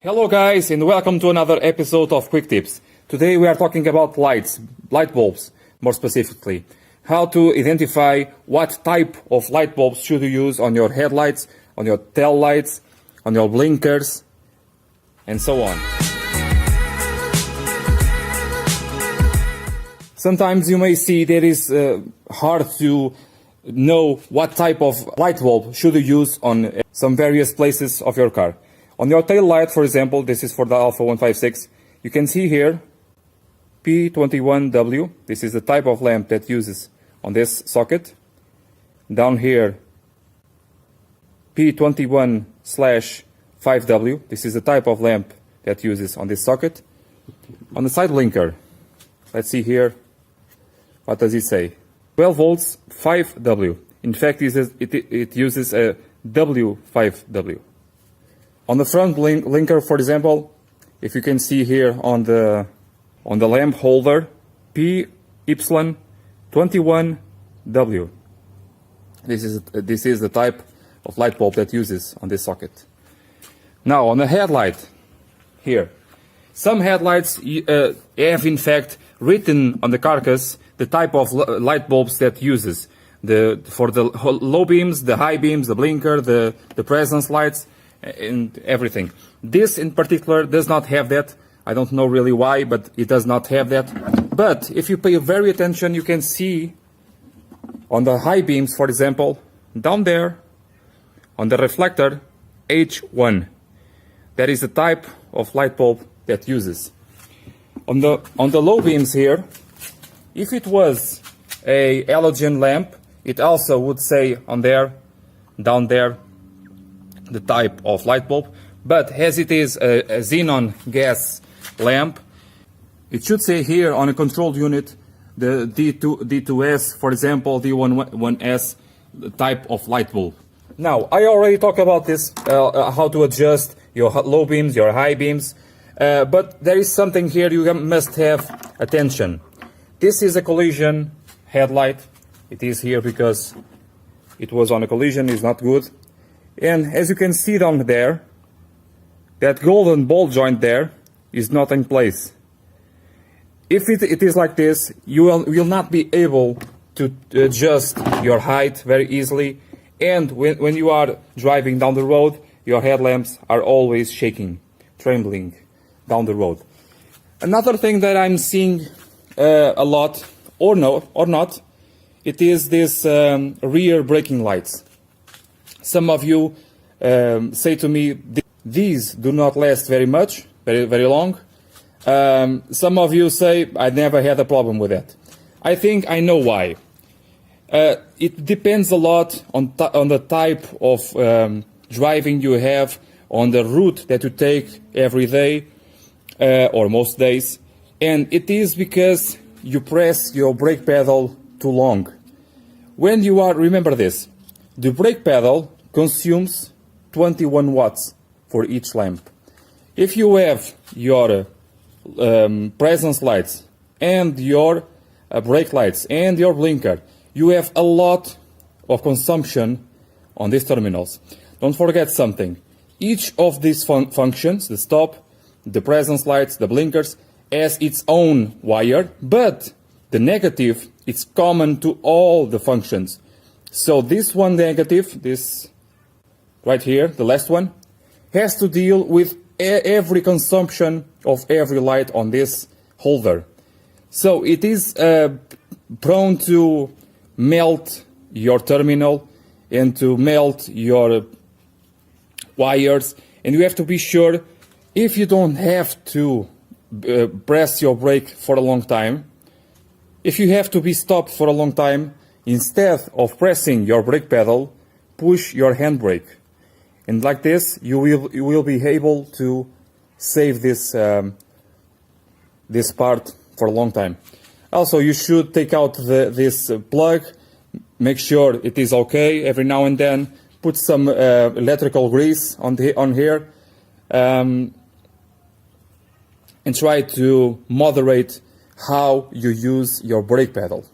Hello guys, and welcome to another episode of Quick Tips. Today we are talking about lights, light bulbs more specifically. How to identify what type of light bulbs should you use on your headlights, on your tail lights, on your blinkers, and so on. Sometimes you may see that it is hard to know what type of light bulb should you use on some various places of your car. On your tail light, for example, this is for the Alfa 156, you can see here P21W. This is the type of lamp that uses on this socket. Down here P21/5W. This is the type of lamp that uses on this socket. On the side blinker, let's see here, what does it say? 12 volts 5W. In fact, it uses a W5W. On the front blinker, for example, if you can see here on the lamp holder, PY21W. This is the type of light bulb that uses on this socket. Now on the headlight here, some headlights have in fact written on the carcass the type of light bulbs that uses for the low beams, the high beams, the blinker, the presence lights, and everything. This in particular does not have that. I don't know really why, but it does not have that. But if you pay very attention, you can see on the high beams, for example, down there on the reflector H1. That is the type of light bulb that uses. On the low beams here, if it was a halogen lamp, it also would say on there, down there, the type of light bulb. But as it is a xenon gas lamp, it should say here on a control unit the D2S, for example, D11S type of light bulb. Now, I already talked about this, how to adjust your low beams, your high beams, but there is something here you must have attention. This is a collision headlight. It is here because it was on a collision, it's not good. And as you can see down there, that golden ball joint there is not in place. If it is like this, you will not be able to adjust your height very easily. And when you are driving down the road, your headlamps are always shaking, trembling down the road. Another thing that I'm seeing a lot, or not, it is this rear braking lights. Some of you say to me, these do not last very much, very long. Some of you say, I never had a problem with that. I think I know why. It depends a lot on the type of driving you have, on the route that you take every day, or most days. And it is because you press your brake pedal too long. When you are, remember this, the brake pedal consumes 21 watts for each lamp. If you have your presence lights and your brake lights and your blinker, you have a lot of consumption on these terminals. Don't forget something. Each of these functions, the stop, the presence lights, the blinkers, has its own wire, but the negative is common to all the functions. So this one negative, this right here, the last one, has to deal with every consumption of every light on this holder. So it is prone to melt your terminal and to melt your wires. And you have to be sure, if you don't have to press your brake for a long time, if you have to be stopped for a long time, instead of pressing your brake pedal, push your handbrake. And like this, you will be able to save this part for a long time. Also, you should take out this plug, make sure it is okay every now and then. Put some electrical grease on here, and try to moderate how you use your brake pedal.